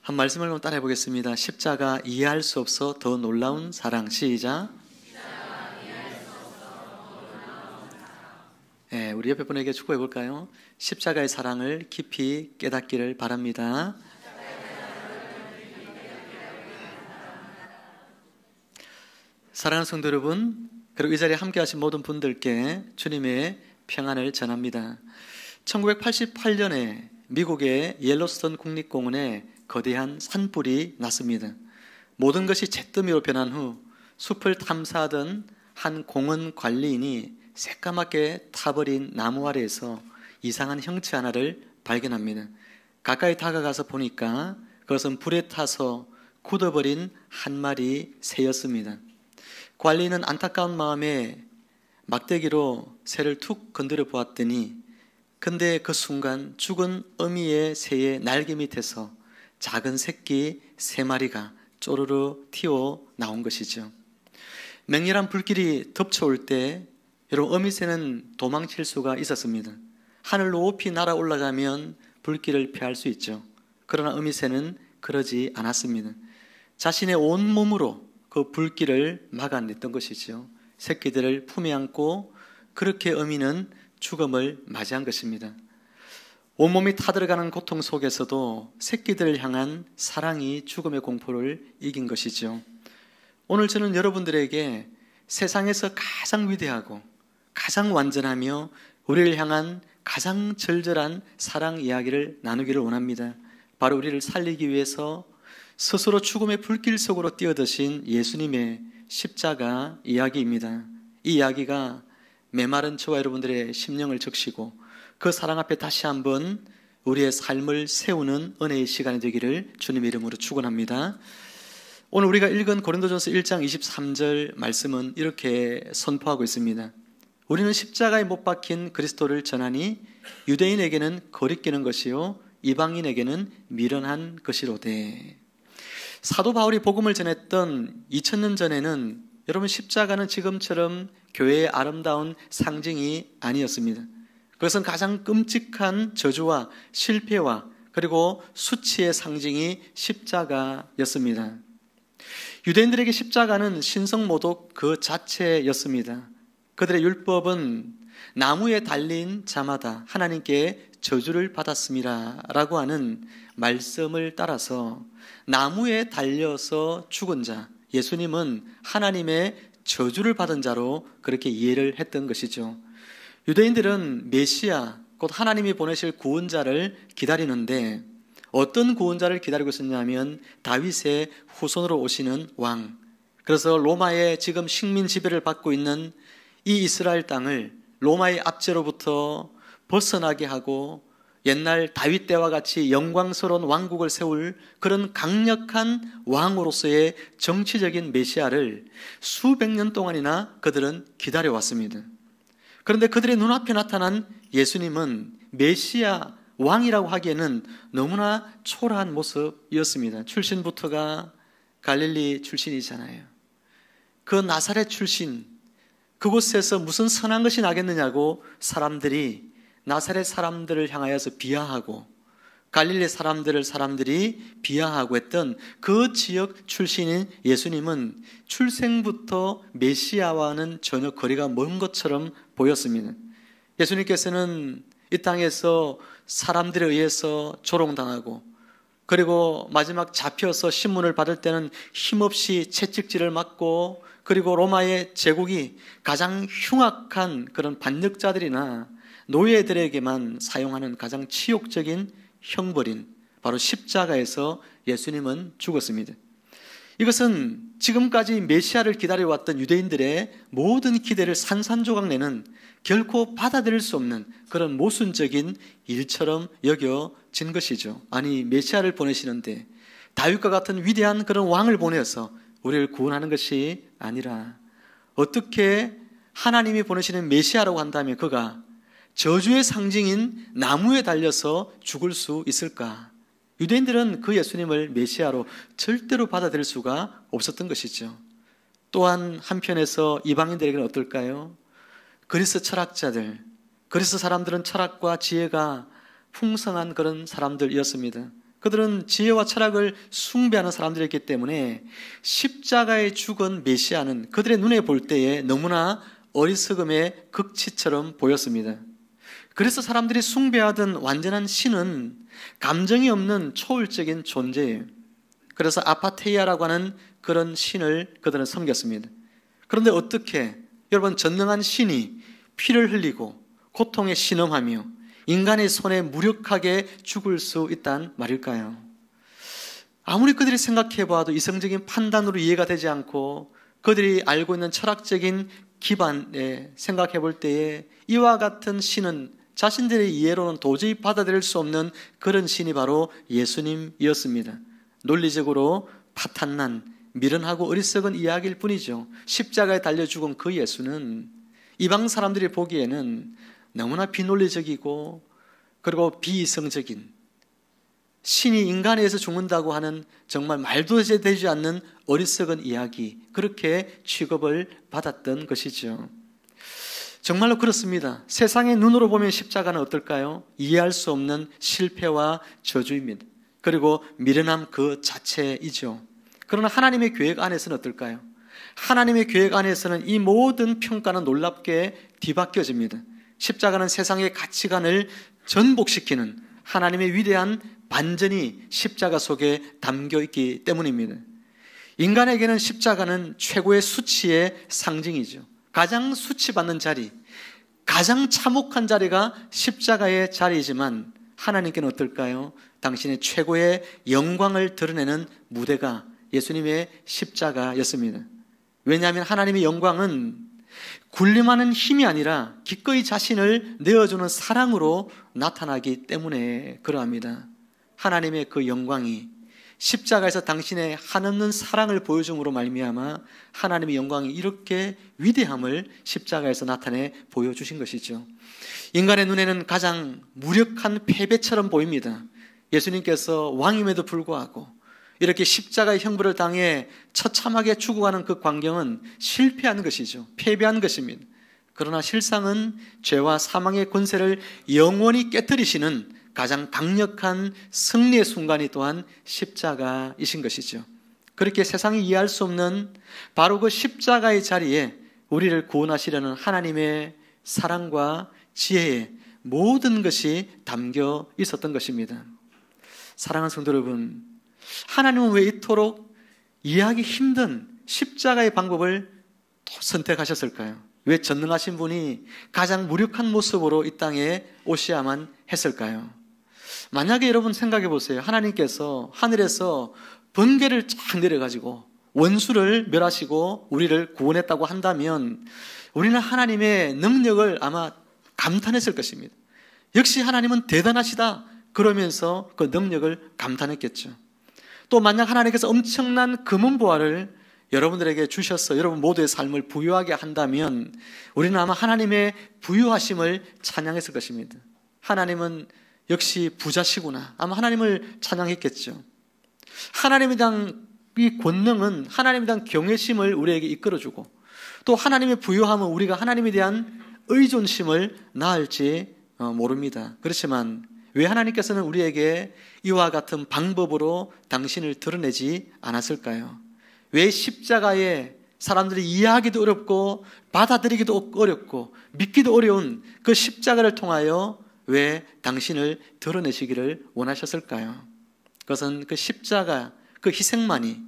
한 말씀을 한번 따라해 보겠습니다. 십자가 이해할 수 없어 더 놀라운 사랑. 시작. 네, 우리 옆에 분에게 축복해 볼까요? 십자가의 사랑을 깊이 깨닫기를 바랍니다. 사랑하는 성도 여러분, 그리고 이 자리에 함께 하신 모든 분들께 주님의 평안을 전합니다. 1988년에 미국의 옐로스톤 국립공원에 거대한 산불이 났습니다. 모든 것이 잿더미로 변한 후 숲을 탐사하던 한 공원 관리인이 새까맣게 타버린 나무 아래에서 이상한 형체 하나를 발견합니다. 가까이 다가가서 보니까 그것은 불에 타서 굳어버린 한 마리 새였습니다. 관리인은 안타까운 마음에 막대기로 새를 툭 건드려 보았더니 근데 그 순간 죽은 어미의 새의 날개 밑에서 작은 새끼 3마리가 쪼르르 튀어 나온 것이죠. 맹렬한 불길이 덮쳐올 때 여러분, 어미새는 도망칠 수가 있었습니다. 하늘로 높이 날아 올라가면 불길을 피할 수 있죠. 그러나 어미새는 그러지 않았습니다. 자신의 온몸으로 그 불길을 막아냈던 것이죠. 새끼들을 품에 안고 그렇게 어미는 죽음을 맞이한 것입니다. 온몸이 타들어가는 고통 속에서도 새끼들을 향한 사랑이 죽음의 공포를 이긴 것이죠. 오늘 저는 여러분들에게 세상에서 가장 위대하고 가장 완전하며 우리를 향한 가장 절절한 사랑 이야기를 나누기를 원합니다. 바로 우리를 살리기 위해서 스스로 죽음의 불길 속으로 뛰어드신 예수님의 십자가 이야기입니다. 이 이야기가 메마른 저와 여러분들의 심령을 적시고 그 사랑 앞에 다시 한번 우리의 삶을 세우는 은혜의 시간이 되기를 주님의 이름으로 축원합니다. 오늘 우리가 읽은 고린도전서 1장 23절 말씀은 이렇게 선포하고 있습니다. 우리는 십자가에 못 박힌 그리스도를 전하니 유대인에게는 거리끼는 것이요 이방인에게는 미련한 것이로되. 사도 바울이 복음을 전했던 2000년 전에는 여러분 십자가는 지금처럼 교회의 아름다운 상징이 아니었습니다. 그것은 가장 끔찍한 저주와 실패와 그리고 수치의 상징이 십자가였습니다. 유대인들에게 십자가는 신성모독 그 자체였습니다. 그들의 율법은 나무에 달린 자마다 하나님께 저주를 받았음이라 라고 하는 말씀을 따라서 나무에 달려서 죽은 자, 예수님은 하나님의 저주를 받은 자로 그렇게 이해를 했던 것이죠. 유대인들은 메시아, 곧 하나님이 보내실 구원자를 기다리는데 어떤 구원자를 기다리고 있었냐면 다윗의 후손으로 오시는 왕. 그래서 로마의 지금 식민 지배를 받고 있는 이 이스라엘 땅을 로마의 압제로부터 벗어나게 하고 옛날 다윗 때와 같이 영광스러운 왕국을 세울 그런 강력한 왕으로서의 정치적인 메시아를 수백 년 동안이나 그들은 기다려왔습니다. 그런데 그들의 눈앞에 나타난 예수님은 메시아 왕이라고 하기에는 너무나 초라한 모습이었습니다. 출신부터가 갈릴리 출신이잖아요. 그 나사렛 출신, 그곳에서 무슨 선한 것이 나겠느냐고 사람들이 나사렛 사람들을 향하여서 비하하고 갈릴리 사람들이 비하하고 했던 그 지역 출신인 예수님은 출생부터 메시아와는 전혀 거리가 먼 것처럼 보였습니다. 예수님께서는 이 땅에서 사람들에 의해서 조롱당하고 그리고 마지막 잡혀서 신문을 받을 때는 힘없이 채찍질을 맞고 그리고 로마의 제국이 가장 흉악한 그런 반역자들이나 노예들에게만 사용하는 가장 치욕적인 형벌인 바로 십자가에서 예수님은 죽었습니다. 이것은 지금까지 메시아를 기다려왔던 유대인들의 모든 기대를 산산조각내는 결코 받아들일 수 없는 그런 모순적인 일처럼 여겨진 것이죠. 아니, 메시아를 보내시는데 다윗과 같은 위대한 그런 왕을 보내어서 우리를 구원하는 것이 아니라 어떻게 하나님이 보내시는 메시아라고 한다면 그가 저주의 상징인 나무에 달려서 죽을 수 있을까? 유대인들은 그 예수님을 메시아로 절대로 받아들일 수가 없었던 것이죠. 또한 한편에서 이방인들에게는 어떨까요? 그리스 철학자들, 그리스 사람들은 철학과 지혜가 풍성한 그런 사람들이었습니다. 그들은 지혜와 철학을 숭배하는 사람들이었기 때문에 십자가에 죽은 메시아는 그들의 눈에 볼 때에 너무나 어리석음의 극치처럼 보였습니다. 그래서 사람들이 숭배하던 완전한 신은 감정이 없는 초월적인 존재예요. 그래서 아파테이아라고 하는 그런 신을 그들은 섬겼습니다. 그런데 어떻게 여러분 전능한 신이 피를 흘리고 고통에 신음하며 인간의 손에 무력하게 죽을 수 있단 말일까요? 아무리 그들이 생각해봐도 이성적인 판단으로 이해가 되지 않고 그들이 알고 있는 철학적인 기반에 생각해 볼 때에 이와 같은 신은 자신들의 이해로는 도저히 받아들일 수 없는 그런 신이 바로 예수님이었습니다. 논리적으로 파탄난 미련하고 어리석은 이야기일 뿐이죠. 십자가에 달려 죽은 그 예수는 이방 사람들이 보기에는 너무나 비논리적이고 그리고 비이성적인, 신이 인간에 의해서 죽는다고 하는 정말 말도 되지 않는 어리석은 이야기, 그렇게 취급을 받았던 것이죠. 정말로 그렇습니다. 세상의 눈으로 보면 십자가는 어떨까요? 이해할 수 없는 실패와 저주입니다. 그리고 미련함 그 자체이죠. 그러나 하나님의 계획 안에서는 어떨까요? 하나님의 계획 안에서는 이 모든 평가는 놀랍게 뒤바뀌어집니다. 십자가는 세상의 가치관을 전복시키는 하나님의 위대한 반전이 십자가 속에 담겨 있기 때문입니다. 인간에게는 십자가는 최고의 수치의 상징이죠. 가장 수치받는 자리, 가장 참혹한 자리가 십자가의 자리이지만 하나님께는 어떨까요? 당신의 최고의 영광을 드러내는 무대가 예수님의 십자가였습니다. 왜냐하면 하나님의 영광은 군림하는 힘이 아니라 기꺼이 자신을 내어주는 사랑으로 나타나기 때문에 그러합니다. 하나님의 그 영광이 십자가에서 당신의 한없는 사랑을 보여줌으로 말미암아 하나님의 영광이 이렇게 위대함을 십자가에서 나타내 보여주신 것이죠. 인간의 눈에는 가장 무력한 패배처럼 보입니다. 예수님께서 왕임에도 불구하고 이렇게 십자가의 형벌을 당해 처참하게 죽어가는 그 광경은 실패한 것이죠. 패배한 것입니다. 그러나 실상은 죄와 사망의 권세를 영원히 깨뜨리시는 가장 강력한 승리의 순간이 또한 십자가이신 것이죠. 그렇게 세상이 이해할 수 없는 바로 그 십자가의 자리에 우리를 구원하시려는 하나님의 사랑과 지혜의 모든 것이 담겨 있었던 것입니다. 사랑하는 성도 여러분, 하나님은 왜 이토록 이해하기 힘든 십자가의 방법을 또 선택하셨을까요? 왜 전능하신 분이 가장 무력한 모습으로 이 땅에 오셔야만 했을까요? 만약에 여러분 생각해 보세요. 하나님께서 하늘에서 번개를 쫙 내려가지고 원수를 멸하시고 우리를 구원했다고 한다면 우리는 하나님의 능력을 아마 감탄했을 것입니다. 역시 하나님은 대단하시다 그러면서 그 능력을 감탄했겠죠. 또 만약 하나님께서 엄청난 금은보화를 여러분들에게 주셔서 여러분 모두의 삶을 부유하게 한다면 우리는 아마 하나님의 부유하심을 찬양했을 것입니다. 하나님은 역시 부자시구나. 아마 하나님을 찬양했겠죠. 하나님에 대한 이 권능은 하나님에 대한 경외심을 우리에게 이끌어주고 또 하나님의 부유함은 우리가 하나님에 대한 의존심을 낳을지 모릅니다. 그렇지만 왜 하나님께서는 우리에게 이와 같은 방법으로 당신을 드러내지 않았을까요? 왜 십자가에 사람들이 이해하기도 어렵고 받아들이기도 어렵고 믿기도 어려운 그 십자가를 통하여 왜 당신을 드러내시기를 원하셨을까요? 그것은 그 십자가, 그 희생만이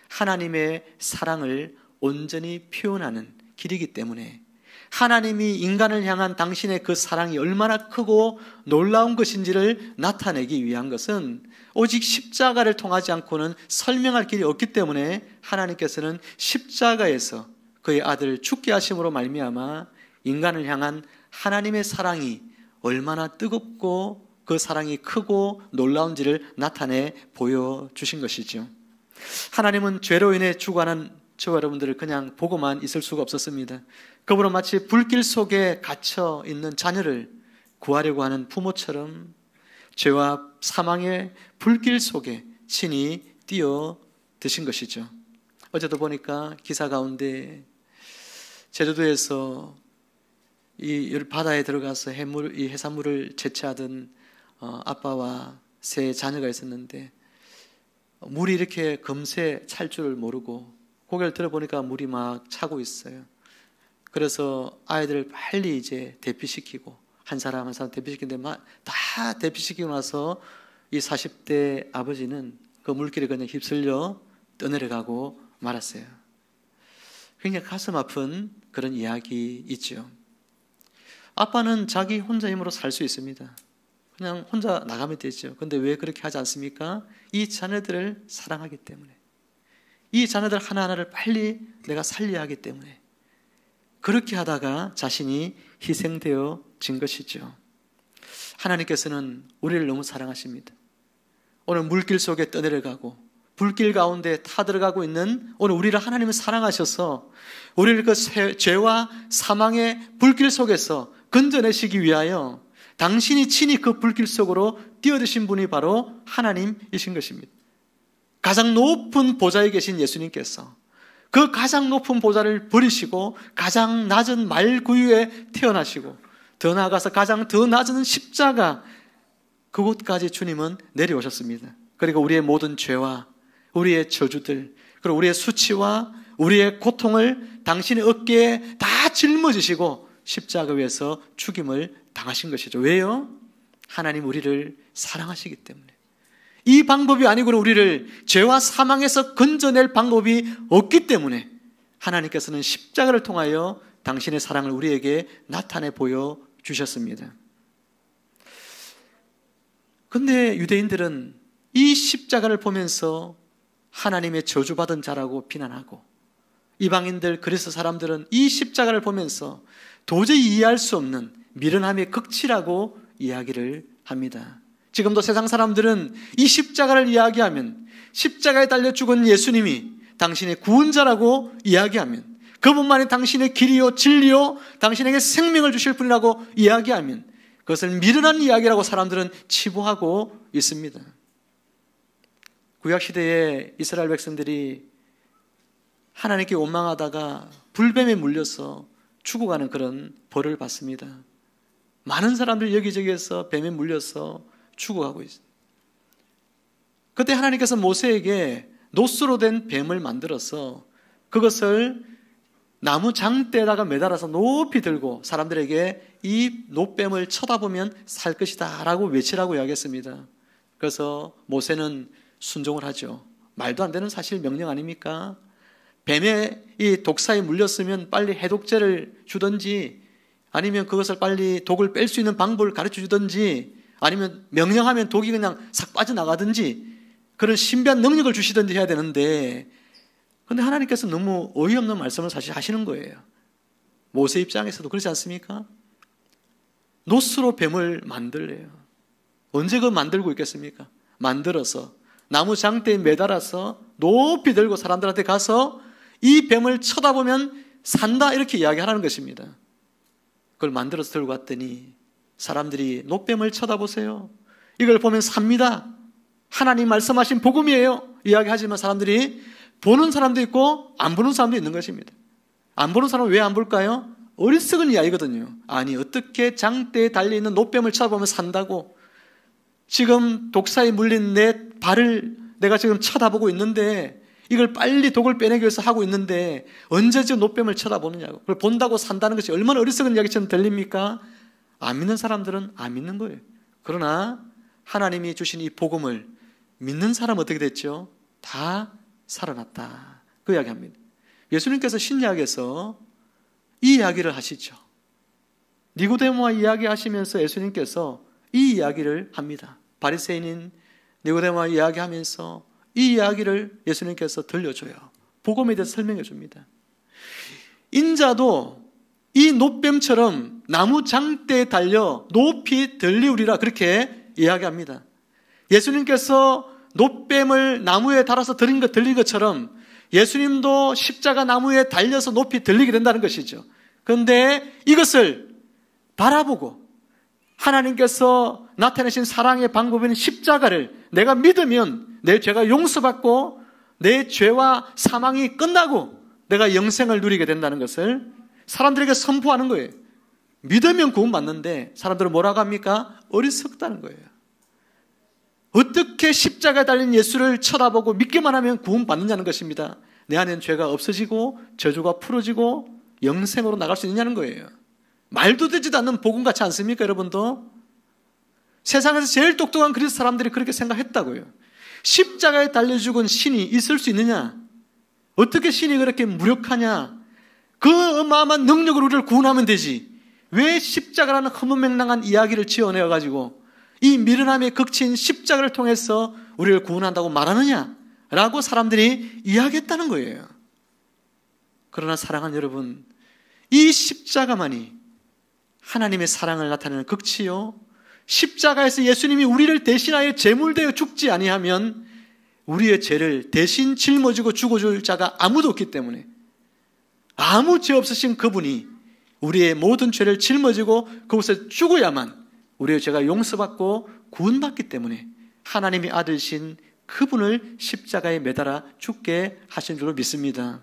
하나님의 사랑을 온전히 표현하는 길이기 때문에 하나님이 인간을 향한 당신의 그 사랑이 얼마나 크고 놀라운 것인지를 나타내기 위한 것은 오직 십자가를 통하지 않고는 설명할 길이 없기 때문에 하나님께서는 십자가에서 그의 아들을 죽게 하심으로 말미암아 인간을 향한 하나님의 사랑이 얼마나 뜨겁고 그 사랑이 크고 놀라운지를 나타내 보여주신 것이죠. 하나님은 죄로 인해 죽어가는 저와 여러분들을 그냥 보고만 있을 수가 없었습니다. 그러므로 마치 불길 속에 갇혀 있는 자녀를 구하려고 하는 부모처럼 죄와 사망의 불길 속에 친히 뛰어드신 것이죠. 어제도 보니까 기사 가운데 제주도에서 이 바다에 들어가서 이 해산물을 채취하던 아빠와 세 자녀가 있었는데 물이 이렇게 금세 찰 줄을 모르고 고개를 들어보니까 물이 막 차고 있어요. 그래서 아이들을 빨리 이제 대피시키고 한 사람 한 사람 대피시키는데 다 대피시키고 나서 이 40대 아버지는 그 물길에 그냥 휩쓸려 떠내려가고 말았어요. 굉장히 가슴 아픈 그런 이야기 있죠. 아빠는 자기 혼자 힘으로 살 수 있습니다. 그냥 혼자 나가면 되죠. 그런데 왜 그렇게 하지 않습니까? 이 자녀들을 사랑하기 때문에, 이 자녀들 하나하나를 빨리 내가 살려야 하기 때문에 그렇게 하다가 자신이 희생되어진 것이죠. 하나님께서는 우리를 너무 사랑하십니다. 오늘 물길 속에 떠내려가고 불길 가운데 타들어가고 있는 오늘 우리를 하나님은 사랑하셔서 우리를 그 죄와 사망의 불길 속에서 건져내시기 위하여 당신이 친히 그 불길 속으로 뛰어드신 분이 바로 하나님이신 것입니다. 가장 높은 보좌에 계신 예수님께서 그 가장 높은 보좌를 버리시고 가장 낮은 말구유에 태어나시고 더 나아가서 가장 더 낮은 십자가 그곳까지 주님은 내려오셨습니다. 그리고 우리의 모든 죄와 우리의 저주들 그리고 우리의 수치와 우리의 고통을 당신의 어깨에 다 짊어지시고 십자가 위에서 죽임을 당하신 것이죠. 왜요? 하나님 우리를 사랑하시기 때문에. 이 방법이 아니고는 우리를 죄와 사망에서 건져낼 방법이 없기 때문에 하나님께서는 십자가를 통하여 당신의 사랑을 우리에게 나타내 보여주셨습니다. 그런데 유대인들은 이 십자가를 보면서 하나님의 저주받은 자라고 비난하고 이방인들 그리스 사람들은 이 십자가를 보면서 도저히 이해할 수 없는 미련함의 극치라고 이야기를 합니다. 지금도 세상 사람들은 이 십자가를 이야기하면 십자가에 달려 죽은 예수님이 당신의 구원자라고 이야기하면 그분만이 당신의 길이요 진리요 당신에게 생명을 주실 분이라고 이야기하면 그것을 미련한 이야기라고 사람들은 치부하고 있습니다. 구약시대에 이스라엘 백성들이 하나님께 원망하다가 불뱀에 물려서 죽어가는 그런 벌을 받습니다. 많은 사람들 여기저기에서 뱀에 물려서 죽어가고 있습니다. 그때 하나님께서 모세에게 노스로 된 뱀을 만들어서 그것을 나무 장대에다가 매달아서 높이 들고 사람들에게 이 노뱀을 쳐다보면 살 것이다 라고 외치라고 이야기했습니다. 그래서 모세는 순종을 하죠. 말도 안 되는 사실 명령 아닙니까? 뱀의 이 독사에 물렸으면 빨리 해독제를 주든지 아니면 그것을 빨리 독을 뺄 수 있는 방법을 가르쳐 주든지 아니면 명령하면 독이 그냥 싹 빠져나가든지 그런 신비한 능력을 주시든지 해야 되는데 그런데 하나님께서 너무 어이없는 말씀을 사실 하시는 거예요. 모세 입장에서도 그렇지 않습니까? 노스로 뱀을 만들래요. 언제 그걸 만들고 있겠습니까? 만들어서 나무 장대에 매달아서 높이 들고 사람들한테 가서 이 뱀을 쳐다보면 산다 이렇게 이야기하라는 것입니다. 그걸 만들어서 들고 갔더니 사람들이 노뱀을 쳐다보세요. 이걸 보면 삽니다. 하나님 말씀하신 복음이에요. 이야기하지만 사람들이 보는 사람도 있고 안 보는 사람도 있는 것입니다. 안 보는 사람은 왜 안 볼까요? 어리석은 이야기거든요. 아니 어떻게 장대에 달려있는 노뱀을 쳐다보면 산다고 지금 독사에 물린 내 발을 내가 지금 쳐다보고 있는데 이걸 빨리 독을 빼내기 위해서 하고 있는데 언제 저 노뱀을 쳐다보느냐고 그걸 본다고 산다는 것이 얼마나 어리석은 이야기처럼 들립니까? 안 믿는 사람들은 안 믿는 거예요. 그러나 하나님이 주신 이 복음을 믿는 사람은 어떻게 됐죠? 다 살아났다 그 이야기합니다. 예수님께서 신약에서 이 이야기를 하시죠. 니고데모와 이야기하시면서 예수님께서 이 이야기를 합니다. 바리새인인 니고데모와 이야기하면서 이 이야기를 예수님께서 들려줘요. 복음에 대해서 설명해 줍니다. 인자도 이 노뱀처럼 나무 장대에 달려 높이 들리우리라 그렇게 이야기합니다. 예수님께서 노뱀을 나무에 달아서 들린 것처럼 예수님도 십자가 나무에 달려서 높이 들리게 된다는 것이죠. 그런데 이것을 바라보고 하나님께서 나타내신 사랑의 방법인 십자가를 내가 믿으면 내 죄가 용서받고 내 죄와 사망이 끝나고 내가 영생을 누리게 된다는 것을 사람들에게 선포하는 거예요. 믿으면 구원받는데 사람들은 뭐라고 합니까? 어리석다는 거예요. 어떻게 십자가에 달린 예수를 쳐다보고 믿기만 하면 구원받느냐는 것입니다. 내 안에는 죄가 없어지고 저주가 풀어지고 영생으로 나갈 수 있느냐는 거예요. 말도 되지도 않는 복음 같지 않습니까, 여러분도? 세상에서 제일 똑똑한 그리스 사람들이 그렇게 생각했다고요. 십자가에 달려 죽은 신이 있을 수 있느냐? 어떻게 신이 그렇게 무력하냐? 그 어마어마한 능력으로 우리를 구원하면 되지. 왜 십자가라는 허무맹랑한 이야기를 지어내어가지고 이 미련함의 극치인 십자가를 통해서 우리를 구원한다고 말하느냐? 라고 사람들이 이야기했다는 거예요. 그러나 사랑하는 여러분, 이 십자가만이 하나님의 사랑을 나타내는 극치요, 십자가에서 예수님이 우리를 대신하여 제물되어 죽지 아니하면 우리의 죄를 대신 짊어지고 죽어줄 자가 아무도 없기 때문에, 아무 죄 없으신 그분이 우리의 모든 죄를 짊어지고 그곳에 죽어야만 우리의 죄가 용서받고 구원받기 때문에 하나님의 아들이신 그분을 십자가에 매달아 죽게 하신 줄로 믿습니다.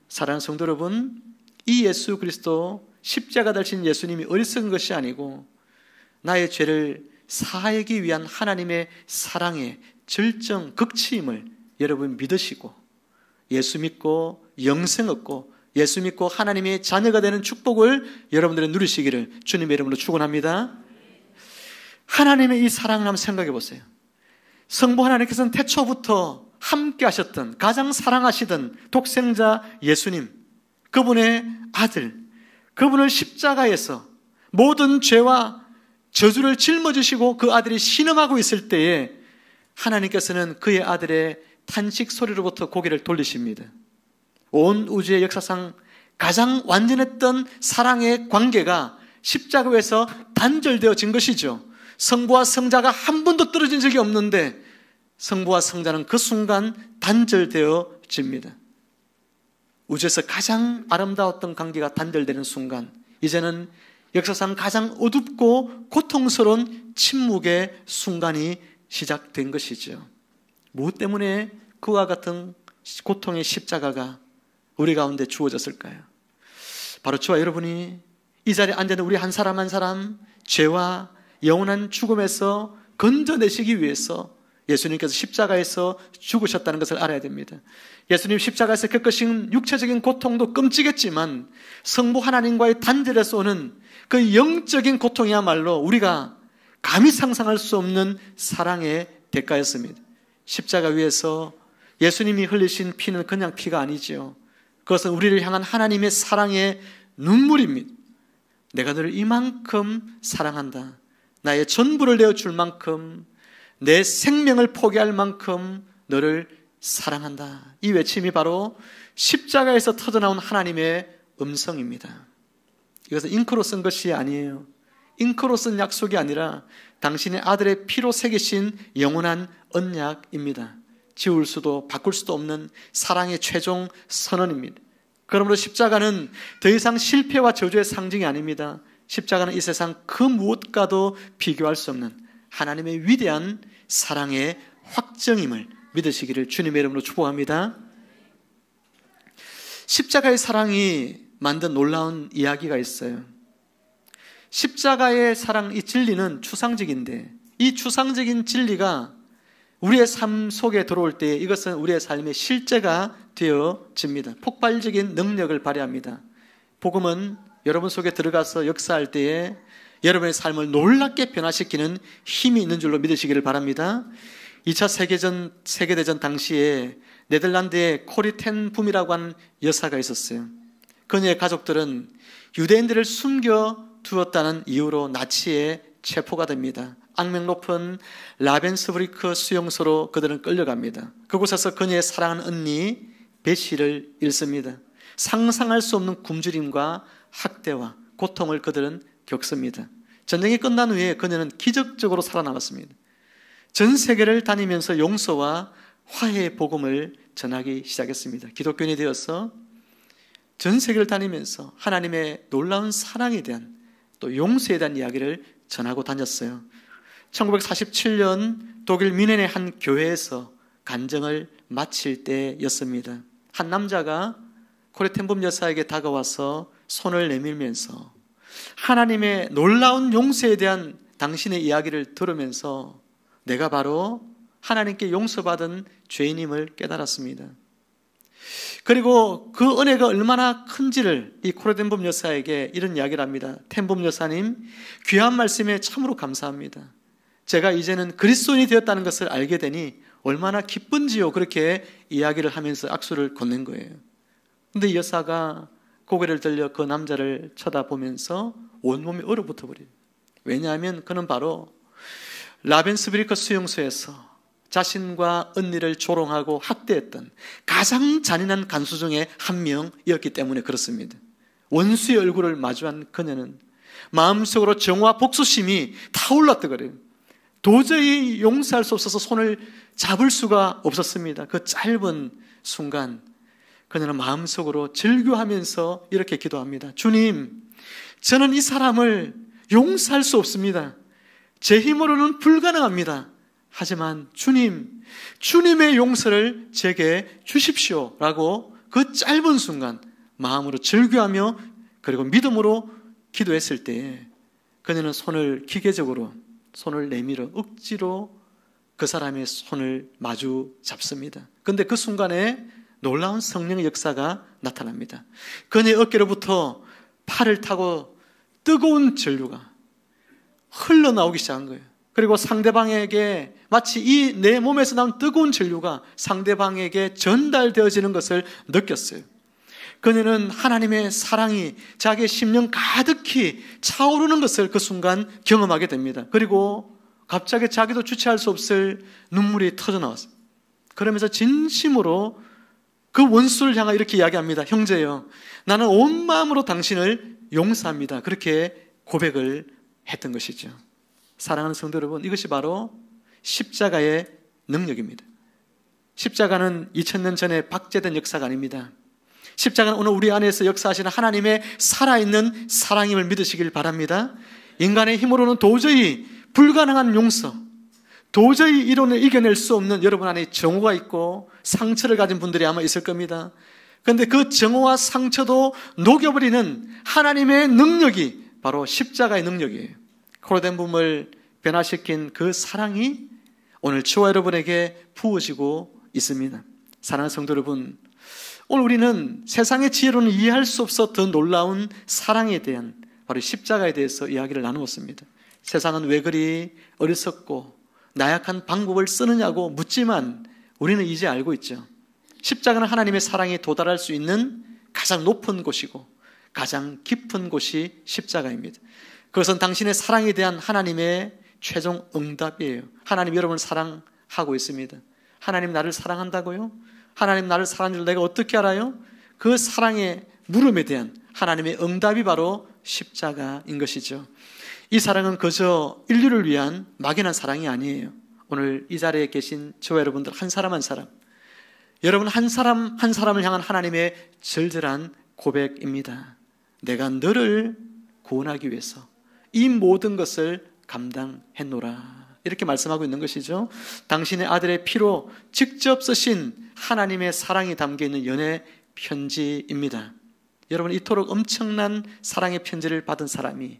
사랑하는 성도 여러분, 이 예수 그리스도 십자가 달신 예수님이 어리석은 것이 아니고 나의 죄를 사하기 위한 하나님의 사랑의 절정 극치임을 여러분 믿으시고 예수 믿고 영생 얻고 예수 믿고 하나님의 자녀가 되는 축복을 여러분들은 누리시기를 주님의 이름으로 축원합니다. 하나님의 이 사랑을 한번 생각해 보세요. 성부 하나님께서는 태초부터 함께 하셨던, 가장 사랑하시던 독생자 예수님, 그분의 아들, 그분을 십자가에서 모든 죄와 저주를 짊어지시고 그 아들이 신음하고 있을 때에 하나님께서는 그의 아들의 탄식 소리로부터 고개를 돌리십니다. 온 우주의 역사상 가장 완전했던 사랑의 관계가 십자가에서 단절되어진 것이죠. 성부와 성자가 한 번도 떨어진 적이 없는데 성부와 성자는 그 순간 단절되어집니다. 우주에서 가장 아름다웠던 관계가 단절되는 순간, 이제는 역사상 가장 어둡고 고통스러운 침묵의 순간이 시작된 것이죠. 무엇 때문에 그와 같은 고통의 십자가가 우리 가운데 주어졌을까요? 바로 저와 여러분이 이 자리에 앉아있는 우리 한 사람 한 사람 죄와 영원한 죽음에서 건져내시기 위해서 예수님께서 십자가에서 죽으셨다는 것을 알아야 됩니다. 예수님 십자가에서 겪으신 육체적인 고통도 끔찍했지만 성부 하나님과의 단절에서 오는 그 영적인 고통이야말로 우리가 감히 상상할 수 없는 사랑의 대가였습니다. 십자가 위에서 예수님이 흘리신 피는 그냥 피가 아니지요. 그것은 우리를 향한 하나님의 사랑의 눈물입니다. 내가 너를 이만큼 사랑한다. 나의 전부를 내어줄 만큼, 내 생명을 포기할 만큼 너를 사랑한다. 이 외침이 바로 십자가에서 터져나온 하나님의 음성입니다. 이것은 잉크로 쓴 것이 아니에요. 잉크로 쓴 약속이 아니라 당신의 아들의 피로 새기신 영원한 언약입니다. 지울 수도 바꿀 수도 없는 사랑의 최종 선언입니다. 그러므로 십자가는 더 이상 실패와 저주의 상징이 아닙니다. 십자가는 이 세상 그 무엇과도 비교할 수 없는 하나님의 위대한 사랑의 확정임을 믿으시기를 주님의 이름으로 축복합니다. 십자가의 사랑이 만든 놀라운 이야기가 있어요. 십자가의 사랑, 이 진리는 추상적인데 이 추상적인 진리가 우리의 삶 속에 들어올 때 이것은 우리의 삶의 실제가 되어집니다. 폭발적인 능력을 발휘합니다. 복음은 여러분 속에 들어가서 역사할 때에 여러분의 삶을 놀랍게 변화시키는 힘이 있는 줄로 믿으시기를 바랍니다. 2차 세계대전 당시에 네덜란드의 코리 텐 붐이라고 하는 여사가 있었어요. 그녀의 가족들은 유대인들을 숨겨두었다는 이유로 나치에 체포가 됩니다. 악명 높은 라벤스브리크 수용소로 그들은 끌려갑니다. 그곳에서 그녀의 사랑하는 언니 베시를 잃습니다. 상상할 수 없는 굶주림과 학대와 고통을 그들은 겪습니다. 전쟁이 끝난 후에 그녀는 기적적으로 살아남았습니다. 전 세계를 다니면서 용서와 화해의 복음을 전하기 시작했습니다. 기독교인이 되어서 전 세계를 다니면서 하나님의 놀라운 사랑에 대한 또 용서에 대한 이야기를 전하고 다녔어요. 1947년 독일 뮌헨의 한 교회에서 간증을 마칠 때였습니다. 한 남자가 코레텐붐 여사에게 다가와서 손을 내밀면서 하나님의 놀라운 용서에 대한 당신의 이야기를 들으면서 내가 바로 하나님께 용서받은 죄인임을 깨달았습니다. 그리고 그 은혜가 얼마나 큰지를 이 코르덴봄 여사에게 이런 이야기를 합니다. 텐봄 여사님, 귀한 말씀에 참으로 감사합니다. 제가 이제는 그리스도인이 되었다는 것을 알게 되니 얼마나 기쁜지요. 그렇게 이야기를 하면서 악수를 건넨 거예요. 근데 이 여사가 고개를 들려 그 남자를 쳐다보면서 온몸이 얼어붙어 버려요. 왜냐하면 그는 바로 라벤스브리크 수용소에서 자신과 언니를 조롱하고 학대했던 가장 잔인한 간수 중에 한 명이었기 때문에 그렇습니다. 원수의 얼굴을 마주한 그녀는 마음속으로 정오와 복수심이 타올랐다 그래요. 도저히 용서할 수 없어서 손을 잡을 수가 없었습니다. 그 짧은 순간 그녀는 마음속으로 절규하면서 이렇게 기도합니다. 주님, 저는 이 사람을 용서할 수 없습니다. 제 힘으로는 불가능합니다. 하지만 주님, 주님의 용서를 제게 주십시오 라고 그 짧은 순간 마음으로 절규하며 그리고 믿음으로 기도했을 때에 그녀는 손을 기계적으로 손을 내밀어 억지로 그 사람의 손을 마주 잡습니다. 그런데 그 순간에 놀라운 성령의 역사가 나타납니다. 그녀의 어깨로부터 팔을 타고 뜨거운 전류가 흘러나오기 시작한 거예요. 그리고 상대방에게 마치 이 내 몸에서 나온 뜨거운 전류가 상대방에게 전달되어지는 것을 느꼈어요. 그녀는 하나님의 사랑이 자기의 심령 가득히 차오르는 것을 그 순간 경험하게 됩니다. 그리고 갑자기 자기도 주체할 수 없을 눈물이 터져나왔어요. 그러면서 진심으로 그 원수를 향하여 이렇게 이야기합니다. 형제여, 나는 온 마음으로 당신을 용서합니다. 그렇게 고백을 했던 것이죠. 사랑하는 성도 여러분, 이것이 바로 십자가의 능력입니다. 십자가는 2000년 전에 박제된 역사가 아닙니다. 십자가는 오늘 우리 안에서 역사하시는 하나님의 살아있는 사랑임을 믿으시길 바랍니다. 인간의 힘으로는 도저히 불가능한 용서, 도저히 이겨낼 수 없는 여러분 안에 정오가 있고 상처를 가진 분들이 아마 있을 겁니다. 그런데 그 정오와 상처도 녹여버리는 하나님의 능력이 바로 십자가의 능력이에요. 코르덴봄을 변화시킨 그 사랑이 오늘 저와 여러분에게 부어지고 있습니다. 사랑하는 성도 여러분, 오늘 우리는 세상의 지혜로는 이해할 수 없어 더 놀라운 사랑에 대한 바로 십자가에 대해서 이야기를 나누었습니다. 세상은 왜 그리 어리석고 나약한 방법을 쓰느냐고 묻지만 우리는 이제 알고 있죠. 십자가는 하나님의 사랑에 도달할 수 있는 가장 높은 곳이고 가장 깊은 곳이 십자가입니다. 그것은 당신의 사랑에 대한 하나님의 최종 응답이에요. 하나님 여러분을 사랑하고 있습니다. 하나님 나를 사랑한다고요? 하나님 나를 사랑하는 줄 내가 어떻게 알아요? 그 사랑의 물음에 대한 하나님의 응답이 바로 십자가인 것이죠. 이 사랑은 그저 인류를 위한 막연한 사랑이 아니에요. 오늘 이 자리에 계신 저와 여러분들 한 사람 한 사람, 여러분 한 사람 한 사람을 향한 하나님의 절절한 고백입니다. 내가 너를 구원하기 위해서 이 모든 것을 감당했노라, 이렇게 말씀하고 있는 것이죠. 당신의 아들의 피로 직접 쓰신 하나님의 사랑이 담겨있는 연애 편지입니다. 여러분, 이토록 엄청난 사랑의 편지를 받은 사람이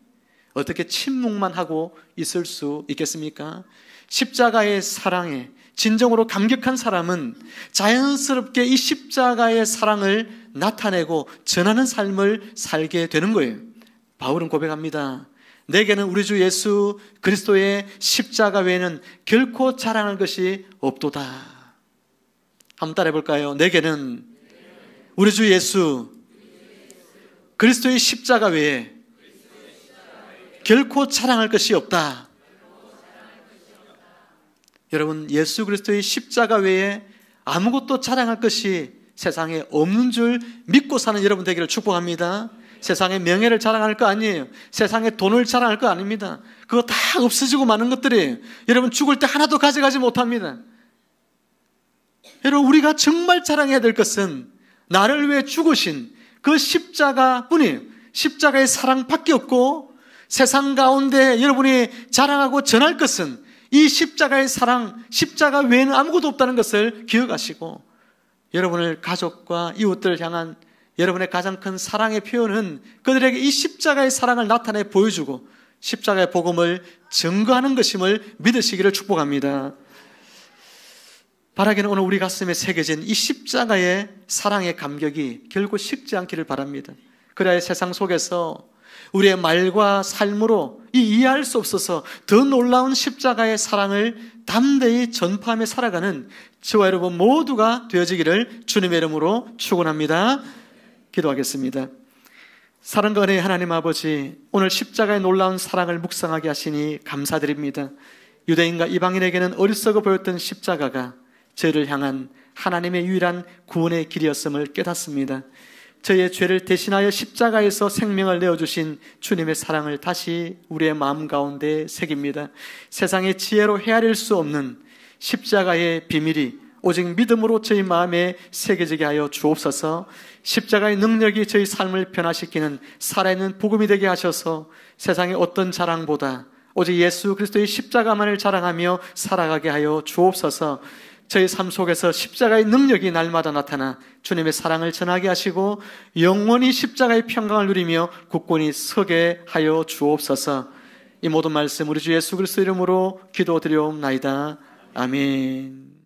어떻게 침묵만 하고 있을 수 있겠습니까? 십자가의 사랑에 진정으로 감격한 사람은 자연스럽게 이 십자가의 사랑을 나타내고 전하는 삶을 살게 되는 거예요. 바울은 고백합니다. 내게는 우리 주 예수 그리스도의 십자가 외에는 결코 자랑할 것이 없도다. 한번 따라해 볼까요? 내게는 우리 주 예수 그리스도의 십자가 외에 결코 자랑할 것이 없다. 여러분, 예수 그리스도의 십자가 외에 아무것도 자랑할 것이 세상에 없는 줄 믿고 사는 여러분 되기를 축복합니다. 세상의 명예를 자랑할 거 아니에요. 세상의 돈을 자랑할 거 아닙니다. 그거 다 없어지고 마는 것들이에요. 여러분, 죽을 때 하나도 가져가지 못합니다. 여러분, 우리가 정말 자랑해야 될 것은 나를 위해 죽으신 그 십자가뿐이에요. 십자가의 사랑밖에 없고, 세상 가운데 여러분이 자랑하고 전할 것은 이 십자가의 사랑, 십자가 외에는 아무것도 없다는 것을 기억하시고, 여러분을 가족과 이웃들을 향한 여러분의 가장 큰 사랑의 표현은 그들에게 이 십자가의 사랑을 나타내 보여주고 십자가의 복음을 증거하는 것임을 믿으시기를 축복합니다. 바라기는 오늘 우리 가슴에 새겨진 이 십자가의 사랑의 감격이 결코 식지 않기를 바랍니다. 그래야 세상 속에서 우리의 말과 삶으로 이해할 수 없어서 더 놀라운 십자가의 사랑을 담대히 전파하며 살아가는 저와 여러분 모두가 되어지기를 주님의 이름으로 축원합니다. 기도하겠습니다. 사랑과 은혜의 하나님 아버지, 오늘 십자가의 놀라운 사랑을 묵상하게 하시니 감사드립니다. 유대인과 이방인에게는 어리석어 보였던 십자가가 저희를 향한 하나님의 유일한 구원의 길이었음을 깨닫습니다. 저희의 죄를 대신하여 십자가에서 생명을 내어주신 주님의 사랑을 다시 우리의 마음 가운데 새깁니다. 세상의 지혜로 헤아릴 수 없는 십자가의 비밀이 오직 믿음으로 저희 마음에 새겨지게 하여 주옵소서. 십자가의 능력이 저희 삶을 변화시키는 살아있는 복음이 되게 하셔서 세상의 어떤 자랑보다 오직 예수 그리스도의 십자가만을 자랑하며 살아가게 하여 주옵소서. 저희 삶 속에서 십자가의 능력이 날마다 나타나 주님의 사랑을 전하게 하시고 영원히 십자가의 평강을 누리며 굳건히 서게 하여 주옵소서. 이 모든 말씀 우리 주 예수 그리스도 이름으로 기도드리옵나이다. 아멘.